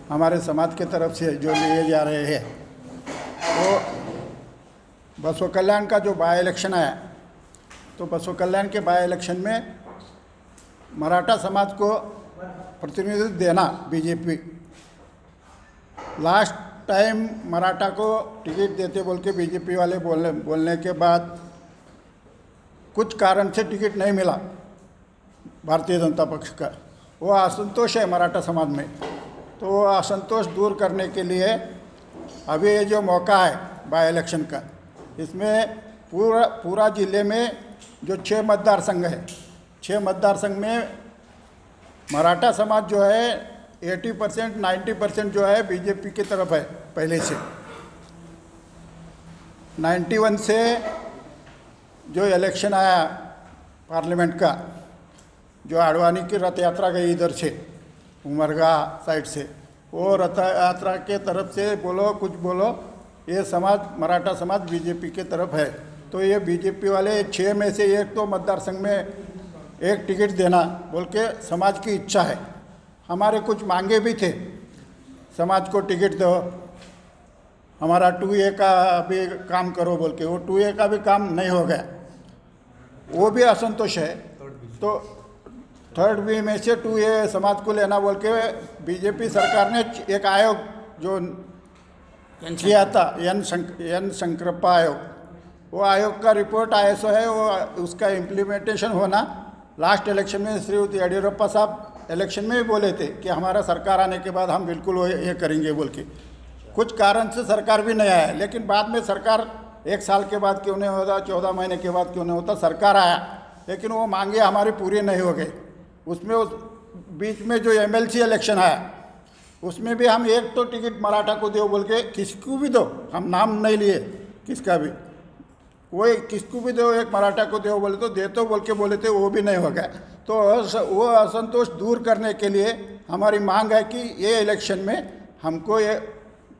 हमारे समाज के तरफ से जो लिए जा रहे हैं, वो बसव कल्याण का जो बाय इलेक्शन आया, तो बसव कल्याण के बाय इलेक्शन में मराठा समाज को प्रतिनिधित्व देना बीजेपी लास्ट टाइम मराठा को टिकट देते बोल के बीजेपी वाले बोलने के बाद कुछ कारण से टिकट नहीं मिला भारतीय जनता पक्ष का। वो असंतोष है मराठा समाज में, तो वो असंतोष दूर करने के लिए अभी ये जो मौका है बाय इलेक्शन का, इसमें पूरा ज़िले में जो 6 मतदार संघ है, 6 मतदार संघ में मराठा समाज जो है 80% 90% जो है बीजेपी की तरफ है पहले से। 91 से जो इलेक्शन आया पार्लियामेंट का, जो आडवाणी की रथ यात्रा गई इधर से उमरगा साइड से, वो रथ यात्रा के तरफ से बोलो कुछ बोलो, ये समाज मराठा समाज बीजेपी के तरफ है। तो ये बीजेपी वाले 6 में से एक तो मतदार संघ में एक टिकट देना बोल के समाज की इच्छा है। हमारे कुछ मांगे भी थे, समाज को टिकट दो, हमारा 2A का भी काम करो बोल के, वो 2A का भी काम नहीं हो गया, वो भी असंतोष है। तो 3rd B में से 2A समाज को लेना बोल के बीजेपी सरकार ने एक आयोग जो किया था, एन शंकरप्पा आयोग, वो आयोग का रिपोर्ट ISO है, वो उसका इम्प्लीमेंटेशन होना लास्ट इलेक्शन में श्रीयुक्त येडियुरप्पा साहब इलेक्शन में भी बोले थे कि हमारा सरकार आने के बाद हम बिल्कुल वो ये करेंगे बोल के। कुछ कारण से सरकार भी नहीं आया, लेकिन बाद में सरकार 1 साल के बाद क्यों नहीं होता, 14 महीने के बाद क्यों नहीं होता, सरकार आया, लेकिन वो मांगे हमारी पूरी नहीं हो गई। उसमें उस बीच में जो MLC इलेक्शन आया, उसमें भी हम एक तो टिकट मराठा को दो बोल के, किसको भी दो, हम नाम नहीं लिए किसका भी, कोई किसको भी दो, एक मराठा को दो बोले तो दे तो बोल के बोले थे, वो भी नहीं हो गया। तो वो असंतोष दूर करने के लिए हमारी मांग है कि ये इलेक्शन में हमको ये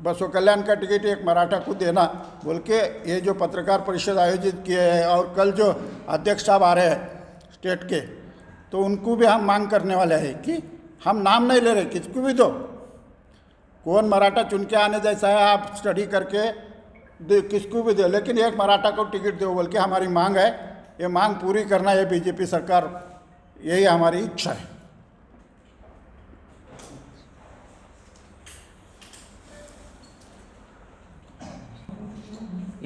बसव कल्याण का टिकट एक मराठा को देना बोल के ये जो पत्रकार परिषद आयोजित किए हैं, और कल जो अध्यक्ष साहब आ रहे हैं स्टेट के, तो उनको भी हम मांग करने वाले हैं कि हम नाम नहीं ले रहे, किसको भी दो, कौन मराठा चुन के आने जैसा है आप स्टडी करके दे, किसको भी दो, लेकिन एक मराठा को टिकट दो बोल के हमारी मांग है। ये मांग पूरी करना है बीजेपी सरकार, यही हमारी इच्छा है।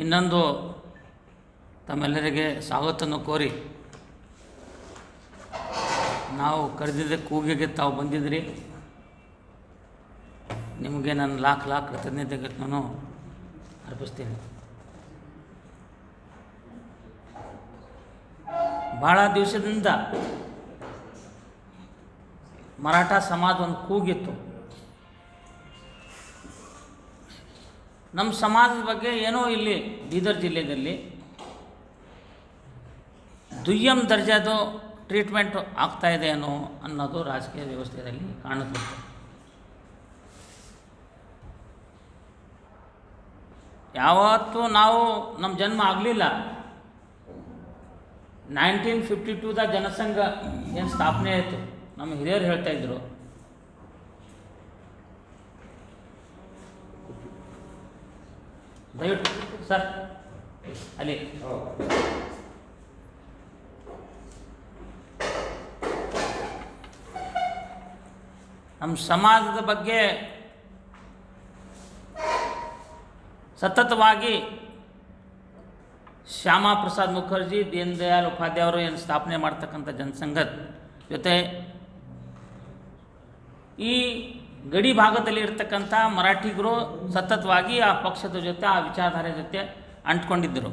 ಇನ್ನೊಂದು ತಮ್ಮೆಲ್ಲರಿಗೆ ಸ್ವಾಗತವನ್ನು ಕೋರಿ, ನಾವು ಕರೆದಿದ್ದ ಕೂಗಿಗೆ ತಾವು ಬಂದಿದ್ರಿ, ನಿಮಗೆ ನಾನು ಲಾಖ ಕೃತಜ್ಞತೆಗಳನ್ನು ಅರ್ಪಿಸ್ತೀನಿ. ಭಾಳ ದಿವಸದಿಂದ ಮರಾಠ ಸಮಾಜ ಒಂದು ಕೂಗಿತ್ತು, ನಮ್ಮ ಸಮಾಜದ ಬಗ್ಗೆ ಏನೋ ಇಲ್ಲಿ ಬೀದರ್ ಜಿಲ್ಲೆಯಲ್ಲಿ ದುಯ್ಯಂ ದರ್ಜಾದು ಟ್ರೀಟ್ಮೆಂಟ್ ಆಗ್ತಾಯಿದೆ ಏನೋ ಅನ್ನೋದು ರಾಜಕೀಯ ವ್ಯವಸ್ಥೆಯಲ್ಲಿ ಕಾಣುತ್ತಿತ್ತು. ಯಾವತ್ತೂ ನಾವು ನಮ್ಮ ಜನ್ಮ ಆಗಲಿಲ್ಲ, 1952ದ ಜನಸಂಘ ಏನು ಸ್ಥಾಪನೆ ಆಯಿತು, ನಮ್ಮ ಹಿರಿಯರು ಹೇಳ್ತಾಯಿದ್ರು, ದಯವಿಟ್ಟು ಸರ್ ಅಲ್ಲಿ ನಮ್ಮ ಸಮಾಜದ ಬಗ್ಗೆ ಸತತವಾಗಿ ಶ್ಯಾಮಾ ಪ್ರಸಾದ್ ಮುಖರ್ಜಿ, ದೀನ್ ದಯಾಳ್ ಉಪಾಧ್ಯಾಯ ಅವರು ಏನು ಸ್ಥಾಪನೆ ಮಾಡ್ತಕ್ಕಂಥ ಜನಸಂಘದ ಜೊತೆ ಈ ಗಡಿ ಭಾಗದಲ್ಲಿ ಇರ್ತಕ್ಕಂಥ ಮರಾಠಿಗರು ಸತತವಾಗಿ ಆ ಪಕ್ಷದ ಜೊತೆ, ಆ ವಿಚಾರಧಾರೆ ಜೊತೆ ಅಂಟ್ಕೊಂಡಿದ್ದರು.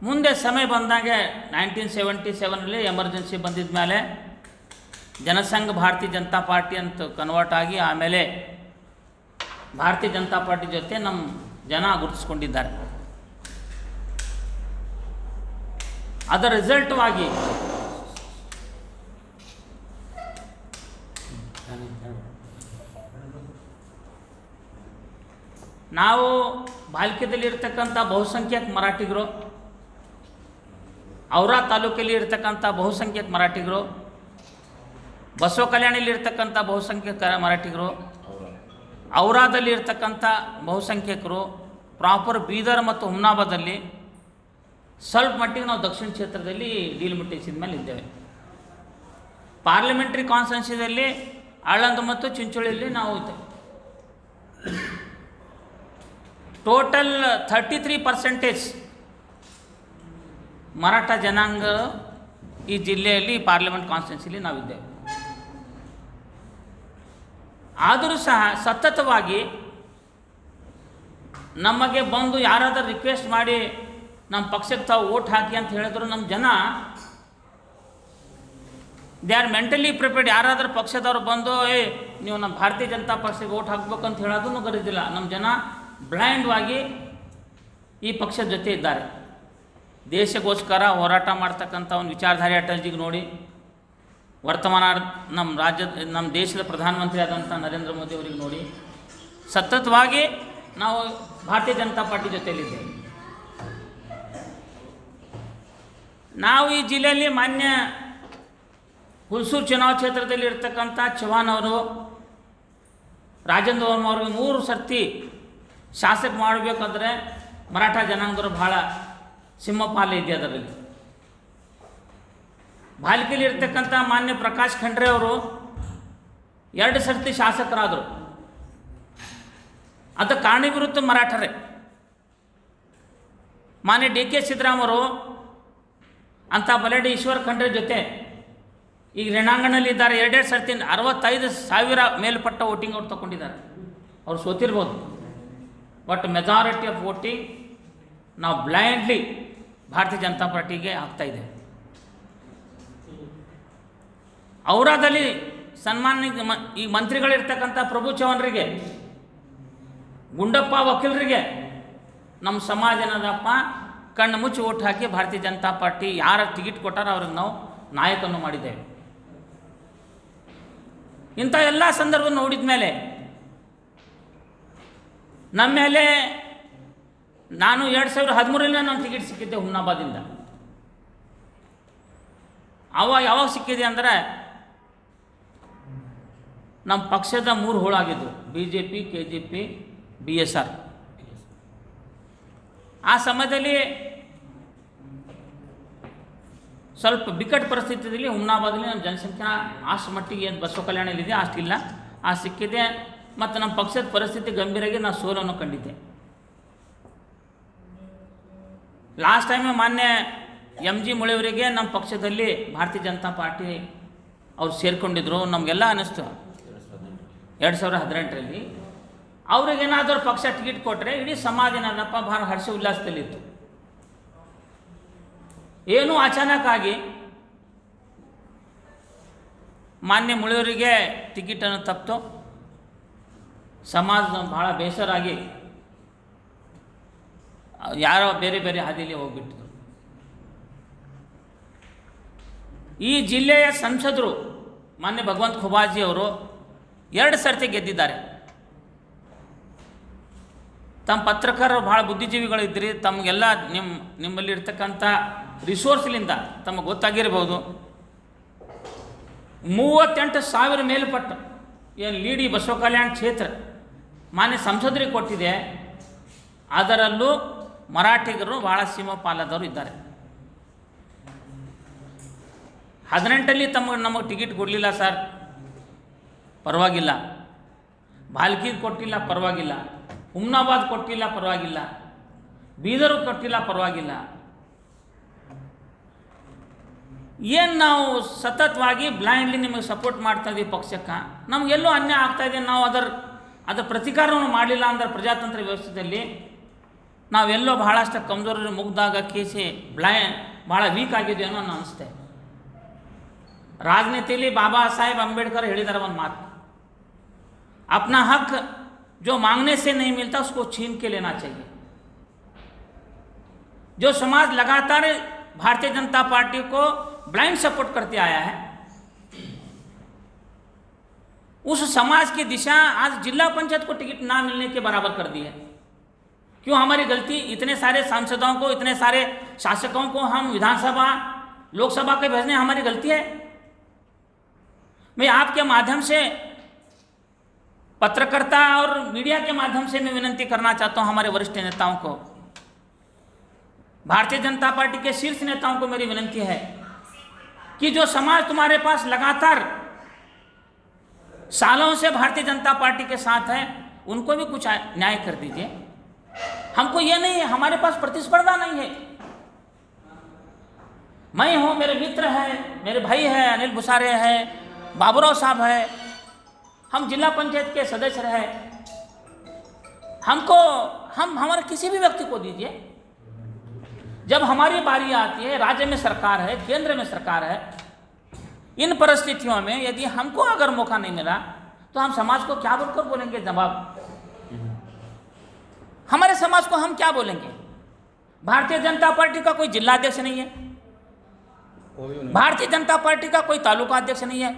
ಮುಂದೆ ಸಮಯ ಬಂದಾಗ 1977ರಲ್ಲಿ ಎಮರ್ಜೆನ್ಸಿ ಬಂದಿದ್ದ ಮೇಲೆ ಜನಸಂಘ ಭಾರತೀಯ ಜನತಾ ಪಾರ್ಟಿ ಅಂತ ಕನ್ವರ್ಟ್ ಆಗಿ, ಆಮೇಲೆ ಭಾರತೀಯ ಜನತಾ ಪಾರ್ಟಿ ಜೊತೆ ನಮ್ಮ ಜನ ಗುರುತಿಸ್ಕೊಂಡಿದ್ದಾರೆ. ಅದರ ರಿಸಲ್ಟ್ವಾಗಿ ನಾವು ಬಾಲ್ಕ್ಯದಲ್ಲಿರ್ತಕ್ಕಂಥ ಬಹುಸಂಖ್ಯಾತ ಮರಾಠಿಗರು, ಔರಾ ತಾಲೂಕಲ್ಲಿ ಇರ್ತಕ್ಕಂಥ ಬಹುಸಂಖ್ಯಾತ ಮರಾಠಿಗರು, ಬಸವ ಕಲ್ಯಾಣಿಯಲ್ಲಿ ಇರ್ತಕ್ಕಂಥ ಬಹುಸಂಖ್ಯಾತ ಮರಾಠಿಗರು, ಔರಾದಲ್ಲಿ ಇರ್ತಕ್ಕಂಥ ಬಹುಸಂಖ್ಯಾತರು, ಪ್ರಾಪರ್ ಬೀದರ್ ಮತ್ತು ಹುಮ್ನಾಬಾದಲ್ಲಿ, ಸ್ವಲ್ಪ ಮಟ್ಟಿಗೆ ನಾವು ದಕ್ಷಿಣ ಕ್ಷೇತ್ರದಲ್ಲಿ ಡಿಲಿಮಿಟೇಷನ್ ಮೇಲೆ ಇದ್ದೇವೆ. ಪಾರ್ಲಿಮೆಂಟ್ರಿ ಕಾನ್ಸ್ಟಿಟ್ಯೂನ್ಸಿದಲ್ಲಿ ಆಳಂದ ಮತ್ತು ಚಿಂಚೋಳಿಯಲ್ಲಿ ನಾವು ಇದ್ದೇವೆ. ಟೋಟಲ್ 33% ಮರಾಠ ಜನಾಂಗ ಈ ಜಿಲ್ಲೆಯಲ್ಲಿ ಪಾರ್ಲಿಮೆಂಟ್ ಕಾನ್ಸ್ಟಿಟ್ಯೂನ್ಸಿಲಿ ನಾವಿದ್ದೇವೆ. ಆದರೂ ಸಹ ಸತತವಾಗಿ ನಮಗೆ ಬಂದು ಯಾರಾದರೂ ರಿಕ್ವೆಸ್ಟ್ ಮಾಡಿ ನಮ್ಮ ಪಕ್ಷಕ್ಕೆ ತಾವು ಓಟ್ ಹಾಕಿ ಅಂತ ಹೇಳಿದ್ರು ನಮ್ಮ ಜನ ದೇ ಆರ್ ಮೆಂಟಲಿ ಪ್ರಿಪೇರ್ಡ್. ಯಾರಾದರೂ ಪಕ್ಷದವ್ರು ಬಂದು ನೀವು ನಮ್ಮ ಭಾರತೀಯ ಜನತಾ ಪಕ್ಷಕ್ಕೆ ಓಟ್ ಹಾಕ್ಬೇಕು ಅಂತ ಹೇಳೋದನ್ನು ಗರಿದಿಲ್ಲ. ನಮ್ಮ ಜನ ಬ್ಲೈಂಡ್ವಾಗಿ ಈ ಪಕ್ಷದ ಜೊತೆ ಇದ್ದಾರೆ. ದೇಶಕ್ಕೋಸ್ಕರ ಹೋರಾಟ ಮಾಡ್ತಕ್ಕಂಥ ಒಂದು ವಿಚಾರಧಾರೆ ಅಟಲ್ಜಿಗೆ ನೋಡಿ, ವರ್ತಮಾನ ನಮ್ಮ ದೇಶದ ಪ್ರಧಾನಮಂತ್ರಿ ಆದಂಥ ನರೇಂದ್ರ ಮೋದಿ ಅವರಿಗೆ ನೋಡಿ, ಸತತವಾಗಿ ನಾವು ಭಾರತೀಯ ಜನತಾ ಪಾರ್ಟಿ ಜೊತೆಯಲ್ಲಿದ್ದೇವೆ. ನಾವು ಈ ಜಿಲ್ಲೆಯಲ್ಲಿ ಮಾನ್ಯ ಹುಲ್ಸೂರು ಚುನಾವ ಕ್ಷೇತ್ರದಲ್ಲಿ ಇರ್ತಕ್ಕಂಥ ಚವ್ಹಾಣ್ ಅವರು, ರಾಜೇಂದ್ರ ವರ್ಮ ಅವ್ರಿಗೆ 3 ಸರ್ತಿ ಶಾಸಕ ಮಾಡಬೇಕಾದ್ರೆ ಮರಾಠ ಜನಾಂಗದವರು ಭಾಳ ಸಿಂಹಪಾಲು ಇದೆ ಅದರಲ್ಲಿ. ಭಾಲ್ಕಿಲಿ ಇರ್ತಕ್ಕಂಥ ಮಾನ್ಯ ಪ್ರಕಾಶ್ ಖಂಡ್ರೆ ಅವರು 2 ಸರ್ತಿ ಶಾಸಕರಾದರು. ಅದು ಕಾರಣೀಭೂತ ಮರಾಠರೇ. ಮಾನ್ಯ DK ಸಿದ್ದರಾಮರು ಅಂಥ ಬಲೆಡಿ ಈಶ್ವರ್ ಖಂಡ್ರೆ ಜೊತೆ ಈಗ ರಣಾಂಗಣದಲ್ಲಿ ಇದ್ದಾರೆ. 2 ಸರ್ತಿ 65,000 ಮೇಲ್ಪಟ್ಟ ವೋಟಿಂಗ್ ಅವ್ರು ತಗೊಂಡಿದ್ದಾರೆ. ಅವ್ರು ಸೋತಿರ್ಬೋದು, ಬಟ್ ಮೆಜಾರಿಟಿ ಆಫ್ ವೋಟಿಂಗ್ ನಾವು ಬ್ಲೈಂಡ್ಲಿ ಭಾರತೀಯ ಜನತಾ ಪಾರ್ಟಿಗೆ ಆಗ್ತಾಯಿದೆ. ಔರಾದಲ್ಲಿ ಸನ್ಮಾನ್ಯ ಈ ಮಂತ್ರಿಗಳಿರ್ತಕ್ಕಂಥ ಪ್ರಭು ಚವ್ಹಾಣ್ರಿಗೆ, ಗುಂಡಪ್ಪ ವಕೀಲರಿಗೆ ನಮ್ಮ ಸಮಾಜ ಏನದಪ್ಪ ಕಣ್ಣು ಮುಚ್ಚಿ ಓಟ್ ಹಾಕಿ ಭಾರತೀಯ ಜನತಾ ಪಾರ್ಟಿ ಯಾರ ಟಿಕೆಟ್ ಕೊಟ್ಟಾರೋ ಅವ್ರಿಗೆ ನಾವು ನಾಯಕನ್ನು ಮಾಡಿದ್ದೇವೆ. ಇಂಥ ಎಲ್ಲ ಸಂದರ್ಭ ನೋಡಿದ ಮೇಲೆ ನಮ್ಮ ಮೇಲೆ ನಾನು 2013ರಲ್ಲಿ ನಾನು ಟಿಕೆಟ್ ಸಿಕ್ಕಿದ್ದೆ ಹುಮ್ನಾಬಾದಿಂದ. ಯಾವಾಗ ಸಿಕ್ಕಿದೆ ಅಂದರೆ ನಮ್ಮ ಪಕ್ಷದ 3 ಹೋಳಾಗಿದ್ದರು, BJP, KJP, BSR. ಆ ಸಮಯದಲ್ಲಿ ಸ್ವಲ್ಪ ಬಿಕ್ಕಟ್ಟು ಪರಿಸ್ಥಿತಿಯಲ್ಲಿ ಹುಮ್ನಾಬಾದಲ್ಲಿ ನಮ್ಮ ಜನಸಂಖ್ಯೆ ಅಷ್ಟು ಮಟ್ಟಿಗೆ ಏನು ಬಸವ ಕಲ್ಯಾಣದಲ್ಲಿದೆ ಅಷ್ಟಿಲ್ಲ, ಸಿಕ್ಕಿದೆ. ಮತ್ತು ನಮ್ಮ ಪಕ್ಷದ ಪರಿಸ್ಥಿತಿ ಗಂಭೀರಾಗಿ ನಾನು ಸೋಲನ್ನು ಕಂಡಿದ್ದೆ. ಲಾಸ್ಟ್ ಟೈಮ್ ಮಾನ್ಯ MG ಮುಳೆಯವರಿಗೆ ನಮ್ಮ ಪಕ್ಷದಲ್ಲಿ ಭಾರತೀಯ ಜನತಾ ಪಾರ್ಟಿ ಅವ್ರು ಸೇರಿಕೊಂಡಿದ್ರು. ನಮಗೆಲ್ಲ ಅನ್ನಿಸ್ತು 2018ರಲ್ಲಿ ಅವ್ರಿಗೇನಾದರೂ ಪಕ್ಷ ಟಿಕೆಟ್ ಕೊಟ್ಟರೆ ಇಡೀ ಸಮಾಜ ಏನದಪ್ಪ ಭಾಳ ಹರ್ಷ ಉಲ್ಲಾಸದಲ್ಲಿತ್ತು. ಏನೂ ಅಚಾನಕ್ಕಾಗಿ ಮಾನ್ಯ ಮುಳೆಯವರಿಗೆ ಟಿಕೆಟನ್ನು ತಪ್ಪಿತು. ಸಮಾಜ ಭಾಳ ಬೇಸರಾಗಿ ಯಾರೋ ಬೇರೆ ಬೇರೆ ಹಾದಿಯಲ್ಲಿ ಹೋಗ್ಬಿಟ್ಟಿದ್ರು. ಈ ಜಿಲ್ಲೆಯ ಸಂಸದರು ಮಾನ್ಯ ಭಗವಂತ ಖುಬಾಜಿ ಅವರು 2 ಸರ್ತಿ ಗೆದ್ದಿದ್ದಾರೆ. ತಮ್ಮ ಪತ್ರಕರ್ತರು ಭಾಳ ಬುದ್ಧಿಜೀವಿಗಳಿದ್ರಿ, ತಮಗೆಲ್ಲ ನಿಮ್ಮಲ್ಲಿ ಇರ್ತಕ್ಕಂಥ ರಿಸೋರ್ಸ್ಲಿಂದ ತಮಗೆ ಗೊತ್ತಾಗಿರ್ಬೋದು. 38,000 ಮೇಲ್ಪಟ್ಟು ಏನು ಲೀಡಿ ಬಸವ ಕಲ್ಯಾಣ ಕ್ಷೇತ್ರ ಮಾನ್ಯ ಸಂಸದರಿಗೆ ಕೊಟ್ಟಿದೆ. ಅದರಲ್ಲೂ ಮರಾಠಿಗರು ಭಾಳ ಸಿಂಹಪಾಲದವರು ಇದ್ದಾರೆ. 18ರಲ್ಲಿ ನಮಗೆ ಟಿಕೆಟ್ ಕೊಡಲಿಲ್ಲ ಸರ್, ಪರವಾಗಿಲ್ಲ. ಭಾಲ್ಕಿಗೆ ಕೊಟ್ಟಿಲ್ಲ, ಪರವಾಗಿಲ್ಲ. ಹುಮ್ನಾಬಾದ್ ಕೊಟ್ಟಿಲ್ಲ, ಪರವಾಗಿಲ್ಲ. ಬೀದರು ಕೊಟ್ಟಿಲ್ಲ, ಪರವಾಗಿಲ್ಲ. ಏನು ನಾವು ಸತತವಾಗಿ ಬ್ಲೈಂಡ್ಲಿ ನಿಮಗೆ ಸಪೋರ್ಟ್ ಮಾಡ್ತಾ ಇದ್ದೀವಿ ಪಕ್ಷಕ್ಕೆ, ನಮಗೆಲ್ಲೋ ಅನ್ಯಾಯ ಆಗ್ತಾಯಿದೆ. ನಾವು ಅದರ ಪ್ರತಿಕಾರವನ್ನು ಮಾಡಲಿಲ್ಲ ಅಂದ್ರೆ ಪ್ರಜಾತಂತ್ರ ವ್ಯವಸ್ಥೆಯಲ್ಲಿ ನಾವೆಲ್ಲೋ ಬಹಳಷ್ಟು ಕಮ್ಜೋರಿ ಮುಗ್ದಾಗ ಕೇಸಿ ಭಾಳ ವೀಕ್ ಆಗಿದೆಯೋ ಅನ್ನೋ ಅನಿಸುತ್ತೆ. राजनीति बाबा साहेब अम्बेडकर ಹೇಳಿದ್ದಾರೆ ಒಂದು ಮಾತು, अपना हक जो मांगने से नहीं मिलता उसको छीन के लेना चाहिए. जो समाज लगातार भारतीय जनता पार्टी को ब्लाइंड सपोर्ट करते आया है, उस समाज की दिशा आज जिला पंचायत को टिकट ना मिलने के बराबर कर दी है. क्यों हमारी गलती? इतने सारे सांसदों को, इतने सारे शासकों को हम विधानसभा लोकसभा के भेजने हमारी गलती है. मैं आपके माध्यम से पत्रकारिता और मीडिया के माध्यम से मैं विनती करना चाहता हूं हमारे वरिष्ठ नेताओं को, भारतीय जनता पार्टी के शीर्ष नेताओं को मेरी विनती है कि जो समाज तुम्हारे पास लगातार सालों से भारतीय जनता पार्टी के साथ है, उनको भी कुछ न्याय कर दीजिए। हमको ये नहीं है, हमारे पास प्रतिस्पर्धा नहीं है। मैं हूं, मेरे मित्र हैं, मेरे भाई हैं, अनिल बुसारे हैं, बाबूराव साहब है, हम जिला पंचायत के सदस्य रहे। हमको हमारे किसी भी व्यक्ति को दीजिए। जब हमारी बारी आती है, राज्य में सरकार है, केंद्र में सरकार है, इन परिस्थितियों में यदि हमको अगर मौका नहीं मिला तो हम समाज को क्या बोलकर बोलेंगे जवाब? हमारे समाज को हम क्या बोलेंगे? भारतीय जनता पार्टी का कोई जिला अध्यक्ष नहीं है, भारतीय जनता पार्टी का कोई तालुका अध्यक्ष नहीं है,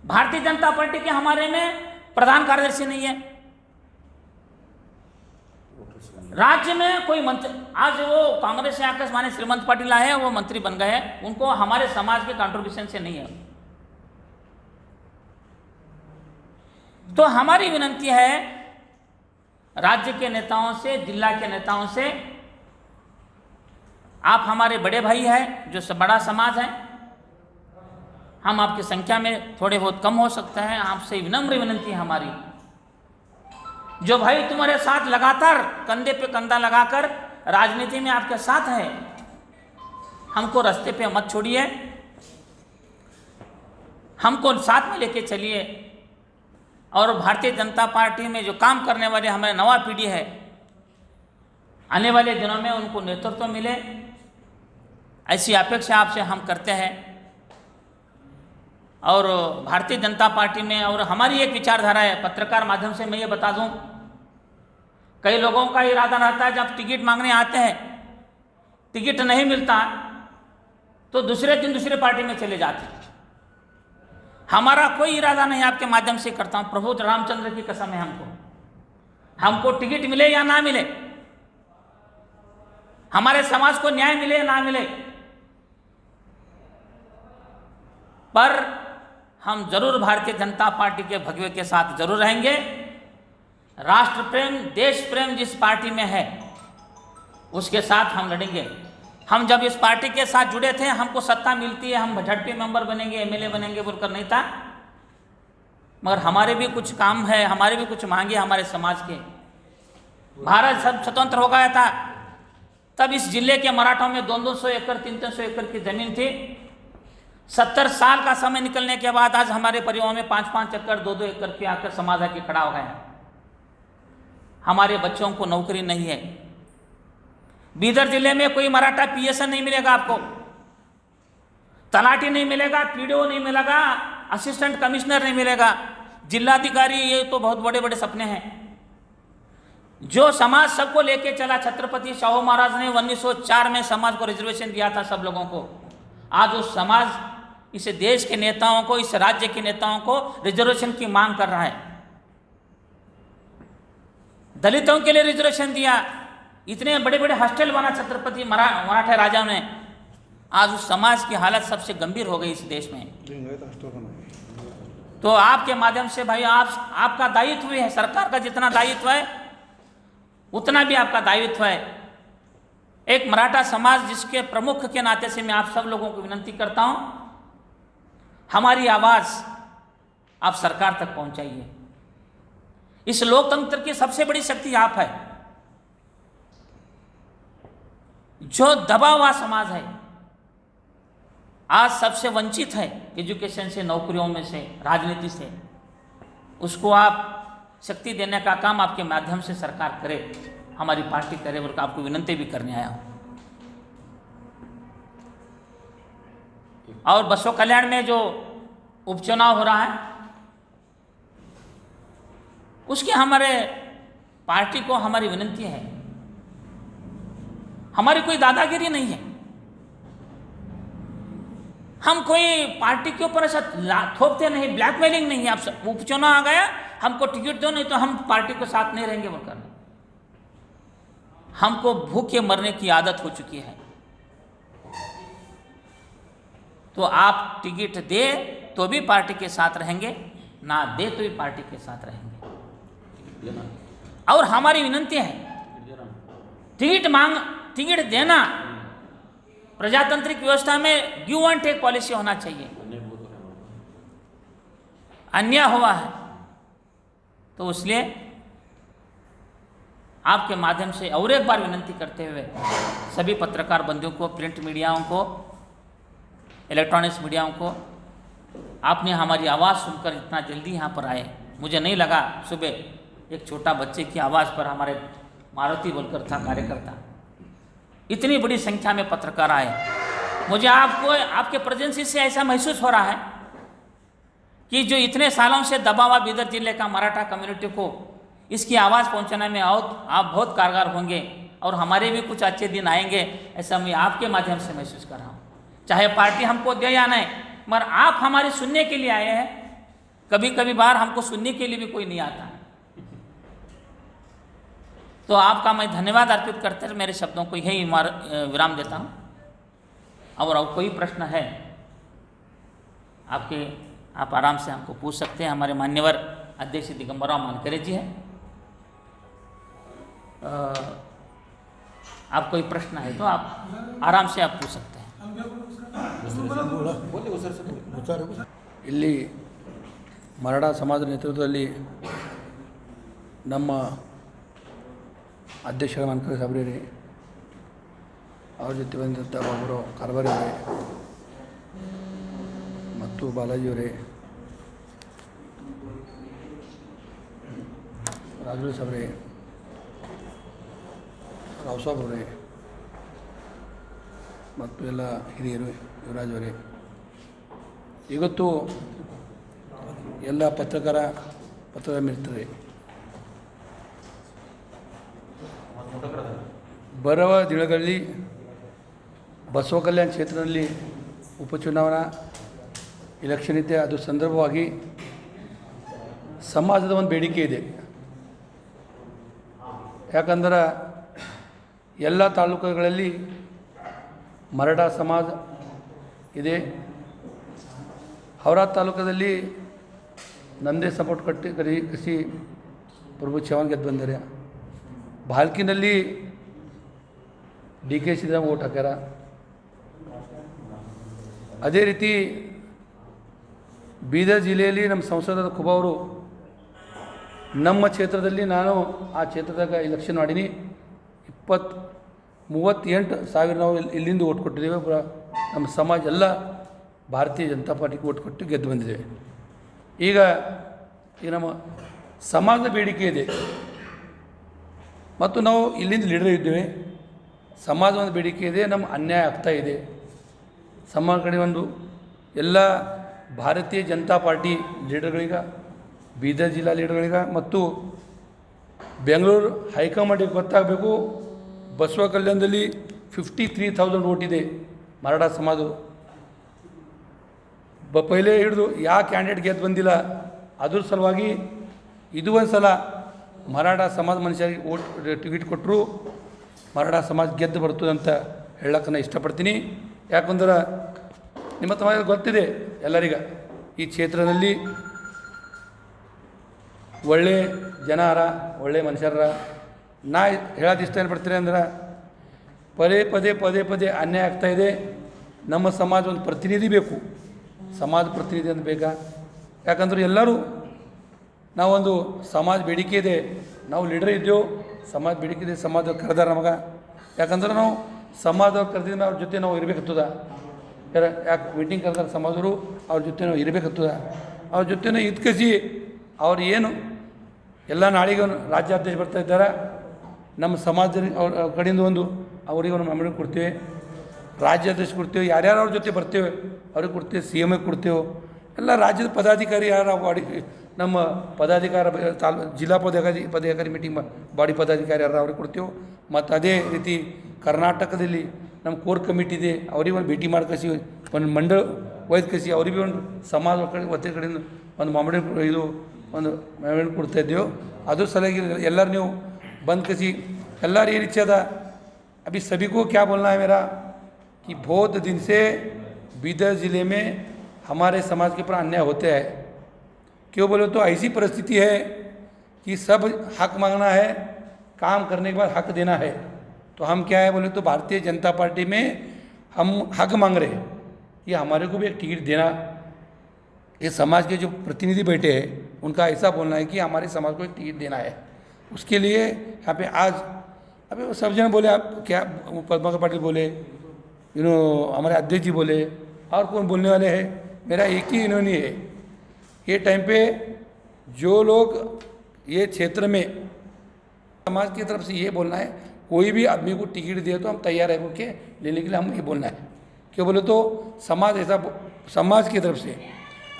भारतीय जनता पार्टी के हमारे में प्रधान कार्यदर्शी नहीं है, राज्य में कोई मंत्री, आज वो कांग्रेस से आकर माने श्रीमंत पाटिल आए हैं, वो मंत्री बन गए हैं, उनको हमारे समाज के कंट्रीब्यूशन से नहीं है। तो हमारी विनती है राज्य के नेताओं से, जिला के नेताओं से, आप हमारे बड़े भाई हैं, जो बड़ा समाज है, हम आपकी संख्या में थोड़े बहुत कम हो सकते हैं, आपसे विनम्र विनती है हमारी, जो भाई तुम्हारे साथ लगातार कंधे पे कंधा लगाकर राजनीति में आपके साथ है, हमको रास्ते पे मत छोड़िए, हमको साथ में लेके चलिए। और भारतीय जनता पार्टी में जो काम करने वाले हमारे नवा पीढ़ी है, आने वाले दिनों में उनको नेतृत्व मिले, ऐसी अपेक्षा आपसे हम करते हैं। और भारतीय जनता पार्टी में और हमारी एक विचारधारा है, पत्रकार माध्यम से मैं ये बता दूं, कई लोगों का इरादा रहता है जब टिकट मांगने आते हैं, टिकट नहीं मिलता तो दूसरे दिन दूसरे पार्टी में चले जाते हैं। हमारा कोई इरादा नहीं, आपके माध्यम से करता हूं, प्रभु रामचंद्र की कसम है, हमको टिकट मिले या ना मिले, हमारे समाज को न्याय मिले या ना मिले, पर हम जरूर भारतीय जनता पार्टी के भगवे के साथ जरूर रहेंगे। राष्ट्र प्रेम, देश प्रेम जिस पार्टी में है उसके साथ हम लड़ेंगे। हम जब इस पार्टी के साथ जुड़े थे, हमको सत्ता मिलती है, हम झटपट मेंबर बनेंगे, एमएलए बनेंगे बोलकर नहीं था, मगर हमारे भी कुछ काम है, हमारे भी कुछ मांगे हमारे समाज के। भारत सब स्वतंत्र हो गया था, तब इस जिले के मराठों में 200 एकड़ 300 एकड़ की जमीन थी। 70 साल का समय निकलने के बाद आज हमारे परिवारों में 5-5 एकड़ 2-2 एकड़ के आकर समाज आके खड़ा हो गया है। हमारे बच्चों को नौकरी नहीं है। बीदर जिले में कोई मराठा पीएसएन नहीं मिलेगा आपको, तलाटी नहीं मिलेगा, पीडीओ नहीं मिलेगा, असिस्टेंट कमिश्नर नहीं मिलेगा, जिलाधिकारी, ये तो बहुत बड़े बड़े सपने हैं। जो समाज सबको लेके चला, छत्रपति शाहू महाराज ने 1904 में समाज को रिजर्वेशन दिया था सब लोगों को, आज उस समाज इस देश के नेताओं को, इस राज्य के नेताओं को रिजर्वेशन की मांग कर रहा है। दलितों के लिए रिजर्वेशन दिया, इतने बड़े बड़े हॉस्टल बना छत्रपति मराठा राजा ने, आज उस समाज की हालत सबसे गंभीर हो गई इस देश में। तो आपके माध्यम से भाई, आपका दायित्व भी है, सरकार का जितना दायित्व है उतना भी आपका दायित्व है। एक मराठा समाज जिसके प्रमुख के नाते से मैं आप सब लोगों को विनती करता हूं, हमारी आवाज आप सरकार तक पहुंचाइए। इस लोकतंत्र की सबसे बड़ी शक्ति आप है। जो दबा हुआ समाज है, आज सबसे वंचित है एजुकेशन से, नौकरियों में से, राजनीति से, उसको आप शक्ति देने का काम आपके माध्यम से सरकार करे, हमारी पार्टी करे, और आपको विनती भी करने आया हूं। और बसो कल्याण में जो उपचुनाव हो रहा है, उसकी हमारे पार्टी को हमारी विनती है, हमारी कोई दादागिरी नहीं है, हम कोई पार्टी के ऊपर ऐसा थोपते नहीं, ब्लैकमेलिंग नहीं है। आप उपचुनाव आ गया, हमको टिकट दो, नहीं तो हम पार्टी के साथ नहीं रहेंगे बोलकर। हमको भूखे मरने की आदत हो चुकी है। तो आप टिकट दे तो भी पार्टी के साथ रहेंगे, ना दे तो भी पार्टी के साथ रहेंगे। और हमारी विनंती है, टिकट देना प्रजातांत्रिक व्यवस्था में गिव एंड टेक पॉलिसी होना चाहिए। अन्याय हुआ है तो इसलिए आपके माध्यम से और एक बार विनंती करते हुए सभी पत्रकार बंधुओं को, प्रिंट मीडियाओं को, इलेक्ट्रॉनिक्स मीडियाओं को, आपने हमारी आवाज़ सुनकर इतना जल्दी यहाँ पर आए। मुझे नहीं लगा सुबह एक छोटा बच्चे की आवाज़ पर हमारे मारुति बोलकर था कार्यकर्ता, इतनी बड़ी संख्या में पत्रकार आए। मुझे आपके प्रेजेंस से ऐसा महसूस हो रहा है कि जो इतने सालों से दबा हुआ बीदर जिले का मराठा कम्युनिटी को इसकी आवाज़ पहुंचाने में आप बहुत कारगर होंगे और हमारे भी कुछ अच्छे दिन आएंगे, ऐसा मैं आपके माध्यम से महसूस कर रहा हूँ। चाहे पार्टी हमको दे या नहीं, मगर आप हमारे सुनने के लिए आए हैं। कभी कभी बार हमको सुनने के लिए भी कोई नहीं आता है। तो आपका मैं धन्यवाद अर्पित करते हुए मेरे शब्दों को यही विराम देता हूँ। और कोई प्रश्न है आप आराम से हमको पूछ सकते हैं। हमारे मान्यवर अध्यक्ष दिगंबरराव मानकरे जी हैं। आप कोई प्रश्न है तो आप आराम से आप पूछ सकते हैं। ಇಲ್ಲಿ ಮರಾಠ ಸಮಾಜದ ನೇತೃತ್ವದಲ್ಲಿ ನಮ್ಮ ಅಧ್ಯಕ್ಷರ ಮಾನ್ಕರೆ ಸಾಬ್ರಿ ಅವ್ರ ಜೊತೆ ಬಂದಂಥ ಒಬ್ಬರು ಕಾರ್ಬಾರಿ ಅವರೇ ಮತ್ತು ಬಾಲಾಜಿಯವರೇ, ರಾಜು ಸಾಬ್ರೆ, ರಾವ್ ಸಾಬ್ ಅವರೇ ಮತ್ತು ಎಲ್ಲ ಹಿರಿಯರು, ಯುವರಾಜ್ ಅವರೇ, ಇವತ್ತು ಎಲ್ಲ ಪತ್ರದ ಮಿತ್ರರೇ, ಬರುವ ದಿನಗಳಲ್ಲಿ ಬಸವ ಕಲ್ಯಾಣ ಕ್ಷೇತ್ರದಲ್ಲಿ ಉಪಚುನಾವಣಾ ಇಲೆಕ್ಷನ್ ಇದೆ. ಅದು ಸಂದರ್ಭವಾಗಿ ಸಮಾಜದ ಒಂದು ಬೇಡಿಕೆ ಇದೆ. ಯಾಕಂದ್ರೆ ಎಲ್ಲ ತಾಲೂಕುಗಳಲ್ಲಿ ಮರಾಠ ಸಮಾಜ ಇದೆ. ಹೌರಾ ತಾಲೂಕದಲ್ಲಿ ನಮ್ಮದೇ ಸಪೋರ್ಟ್ ಕೃಷಿ ಪ್ರಭು ಚವ್ಹಾಣ್ ಗೆದ್ದು ಬಂದರೆ, ಭಾಲ್ಕಿನಲ್ಲಿ DK ಸಿದ್ದರಾಮಯ್ಯ ಓಟ್ ಹಾಕ್ಯಾರ. ಅದೇ ರೀತಿ ಬೀದರ್ ಜಿಲ್ಲೆಯಲ್ಲಿ ನಮ್ಮ ಸಂಸದರ ಖುಬಾ ಅವರು ನಮ್ಮ ಕ್ಷೇತ್ರದಲ್ಲಿ, ನಾನು ಆ ಕ್ಷೇತ್ರದಾಗ ಇಲೆಕ್ಷನ್ ಮಾಡೀನಿ, 38,000 ನಾವು ಇಲ್ಲಿಂದ ಓಟ್ ಕೊಟ್ಟಿದ್ದೇವೆ. ನಮ್ಮ ಸಮಾಜ ಎಲ್ಲ ಭಾರತೀಯ ಜನತಾ ಪಾರ್ಟಿಗೆ ಓಟ್ ಕೊಟ್ಟು ಗೆದ್ದು ಬಂದಿದ್ದೇವೆ. ಈಗ ನಮ್ಮ ಸಮಾಜದ ಬೇಡಿಕೆ ಇದೆ ಮತ್ತು ನಾವು ಇಲ್ಲಿಂದ ಲೀಡರ್ ಇದ್ದೇವೆ. ಸಮಾಜ ಒಂದು ಬೇಡಿಕೆ ಇದೆ, ನಮ್ಮ ಅನ್ಯಾಯ ಆಗ್ತಾ ಇದೆ. ಸಮಾಜ ಕಡೆ ಒಂದು ಎಲ್ಲ ಭಾರತೀಯ ಜನತಾ ಪಾರ್ಟಿ ಲೀಡರ್ಗಳಿಗೆ, ಬೀದರ್ ಜಿಲ್ಲಾ ಲೀಡರ್ಗಳಿಗೆ ಮತ್ತು ಬೆಂಗಳೂರು ಹೈಕಮಾಂಡಿಗೆ ಗೊತ್ತಾಗಬೇಕು. ಬಸವ ಕಲ್ಯಾಣದಲ್ಲಿ 53,000 ಓಟ್ ಇದೆ ಮರಾಠ ಸಮಾಜ. ಪೈಲೆ ಹಿಡಿದು ಯಾವ ಕ್ಯಾಂಡಿಡೇಟ್ ಗೆದ್ದು ಬಂದಿಲ್ಲ. ಅದ್ರ ಸಲುವಾಗಿ ಇದು ಒಂದು ಸಲ ಮರಾಠ ಸಮಾಜ ಮನುಷ್ಯರಿಗೆ ಓಟ್ ಟಿಕೆಟ್ ಕೊಟ್ಟರು ಮರಾಠ ಸಮಾಜ ಗೆದ್ದು ಬರ್ತದೆ ಅಂತ ಹೇಳಕ್ಕೆ ನಾನು ಇಷ್ಟಪಡ್ತೀನಿ. ಯಾಕಂದ್ರೆ ನಿಮ್ಮ ತಮ್ಮ ಗೊತ್ತಿದೆ ಎಲ್ಲರಿಗ, ಈ ಕ್ಷೇತ್ರದಲ್ಲಿ ಒಳ್ಳೆ ಜನರ, ಒಳ್ಳೆ ಮನುಷ್ಯರ. ನಾ ಹೇಳೋದು ಇಷ್ಟ ಏನು ಪಡ್ತೀನಿ ಅಂದ್ರೆ, ಪದೇ ಅನ್ಯಾಯ ಆಗ್ತಾಯಿದೆ. ನಮ್ಮ ಸಮಾಜ ಒಂದು ಪ್ರತಿನಿಧಿ ಬೇಕು, ಸಮಾಜ ಪ್ರತಿನಿಧಿ ಅಂತ ಬೇಕಾ. ಯಾಕಂದ್ರೆ ಎಲ್ಲರೂ ನಾವೊಂದು ಸಮಾಜ ಬೇಡಿಕೆ ಇದೆ, ನಾವು ಲೀಡರ್ ಇದ್ದೆವು, ಸಮಾಜ ಬೇಡಿಕೆ ಇದೆ, ಸಮಾಜ ಕರೆದಾರ ನಮಗೆ. ಯಾಕಂದ್ರೆ ನಾವು ಸಮಾಜ ಕರೆದಿದ್ದ ಅವ್ರ ಜೊತೆ ನಾವು ಇರಬೇಕತ್ತದ. ಯಾಕೆ ಮೀಟಿಂಗ್ ಕರೆದಾರ ಸಮಾಜರು, ಅವ್ರ ಜೊತೆ ನಾವು ಇರಬೇಕತ್ತದ. ಅವ್ರ ಜೊತೆ ಇದ್ಕಸಿ ಅವ್ರು ಏನು ಎಲ್ಲ ನಾಳೆಗೆ ರಾಜ್ಯಾಧ್ಯಕ್ಷ ಬರ್ತಾ ಇದ್ದಾರೆ, ನಮ್ಮ ಸಮಾಜದ ಅವ್ರ ಕಡೆಯಿಂದ ಒಂದು ಅವರಿಗೆ ಒಂದು ಮೆಮೊರಿ ಕೊಡ್ತೇವೆ, ರಾಜ್ಯಾಧ್ಯಕ್ಷ ಕೊಡ್ತೇವೆ, ಯಾರ್ಯಾರು ಅವ್ರ ಜೊತೆ ಬರ್ತೇವೆ ಅವ್ರಿಗೆ ಕೊಡ್ತೇವೆ, CM ಕೊಡ್ತೇವೆ. ಎಲ್ಲ ರಾಜ್ಯದ ಪದಾಧಿಕಾರಿ ಯಾರು ಬಾಡಿ, ನಮ್ಮ ಪದಾಧಿಕಾರ ಜಿಲ್ಲಾ ಪದಾಧಿಕಾರಿ ಮೀಟಿಂಗ್ ಬಾಡಿ ಪದಾಧಿಕಾರಿ ಯಾರು ಅವ್ರಿಗೆ ಕೊಡ್ತೇವೆ. ಮತ್ತು ಅದೇ ರೀತಿ ಕರ್ನಾಟಕದಲ್ಲಿ ನಮ್ಮ ಕೋರ್ ಕಮಿಟಿ ಇದೆ, ಅವ್ರಿಗೆ ಒಂದು ಭೇಟಿ ಮಾಡ್ಕಸಿ ಒಂದು ಮಂಡಳ ಒಯ್ದು ಕಸಿ ಅವ್ರಿಗೆ ಒಂದು ಸಮಾಜ ಕಡೆಯಿಂದ ಒಂದು ಮಾಮಿಡಿ ಇದು ಒಂದು ಮೆಮೊರಿ ಕೊಡ್ತಾಯಿದ್ದೇವೆ. ಅದ್ರ ಸಲುವಾಗಿ ಎಲ್ಲರೂ ನೀವು ಬಂದು कसी ಎಲ್ಲರೂ ಏನು इच्छा था। अभी सभी को क्या बोलना है मेरा कि बहुत दिन से बीदर ज़िले में हमारे समाज के ऊपर अन्याय होते हैं। क्यों बोले तो ऐसी परिस्थिति है कि सब हक मांगना है, काम करने के बाद हक देना है। तो हम क्या है बोले तो भारतीय जनता पार्टी में हम हक मांग रहे हैं, ये हमारे को भी एक टिकट देना। ये समाज के जो प्रतिनिधि बैठे हैं उनका ऐसा बोलना है कि हमारे समाज को एक टिकट देना है। उसके लिए यहाँ पे आज अभी वो सब जन बोले, आप क्या पद्माकर पाटिल बोले, हमारे अध्यक्ष जी बोले, और कौन बोलने वाले हैं, मेरा एक ही इन्होंने है। ये टाइम पे जो लोग ये क्षेत्र में समाज की तरफ से ये बोलना है, कोई भी आदमी को टिकट दिए तो हम तैयार है बोल के लेने के लिए हम ये बोलना है। क्यों बोले तो समाज ऐसा, समाज की तरफ से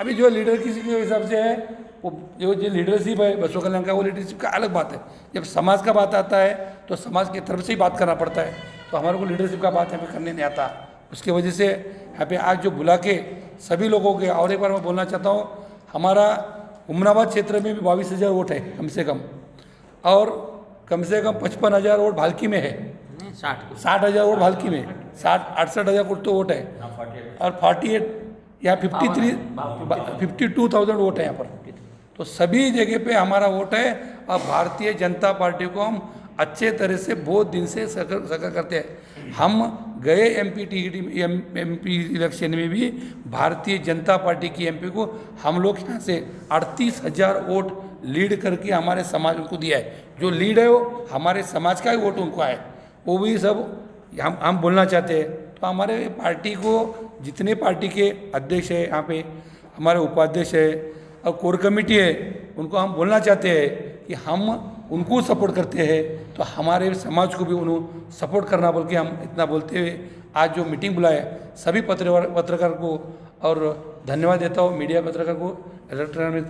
अभी जो लीडर किसी के हिसाब से है, वो जो लीडरशिप है बसव कल्याण का, वो लीडरशिप का अलग बात है। जब समाज का बात आता है तो समाज की तरफ से ही बात करना पड़ता है। तो हमारे को लीडरशिप का बात यहाँ पे करने नहीं आता। उसकी वजह से यहाँ पे आज जो बुला के सभी लोगों के, और एक बार मैं बोलना चाहता हूँ, हमारा हुमनाबाद क्षेत्र में भी 22,000 वोट है कम से कम, और कम से कम 55,000 वोट भालकी में है, 60,000 वोट भालकी में, 68,000 कुछ तो वोट है, और 48 या 52,000 वोट है यहाँ पर। तो सभी जगह पे हमारा वोट है। और भारतीय जनता पार्टी को हम अच्छे तरह से बहुत दिन से सकर करते हैं। हम गए एमपी इलेक्शन में भी भारतीय जनता पार्टी की एमपी को हम लोग यहाँ से 38,000 वोट लीड करके हमारे समाज को दिया है। जो लीड है वो हमारे समाज का ही वोट उनको है। वो भी सब हम बोलना चाहते हैं। तो हमारे पार्टी को जितने पार्टी के अध्यक्ष है, यहाँ पे हमारे उपाध्यक्ष है और कोर कमेटी है, उनको हम बोलना चाहते हैं कि हम उनको सपोर्ट करते हैं, तो हमारे समाज को भी उन्होंने सपोर्ट करना बोल के हम इतना बोलते हुए आज जो मीटिंग बुलाया सभी पत्रकार को और धन्यवाद देता हूँ, मीडिया पत्रकार को, इलेक्ट्रॉनिक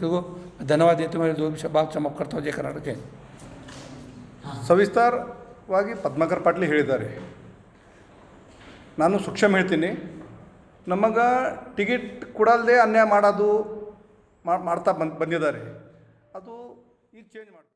को धन्यवाद देते हुए दो बात समाप्त करता हूँ। जय कर्नाटक। ಸವಿಸ್ತಾರವಾಗಿ ಪದ್ಮಾಕರ್ ಪಾಟೀಲ್ ಹೇಳಿದ್ದಾರೆ. ನಾನು ಸೂಕ್ಷ್ಮ ಹೇಳ್ತೀನಿ, ನಮಗೆ ಟಿಕೆಟ್ ಕೊಡಲ್ದೆ ಅನ್ಯಾಯ ಮಾಡೋದು ಮಾಡ್ತಾ ಬಂದಿದ್ದಾರೆ. ಅದು ಈಗ ಚೇಂಜ್ ಮಾಡಿ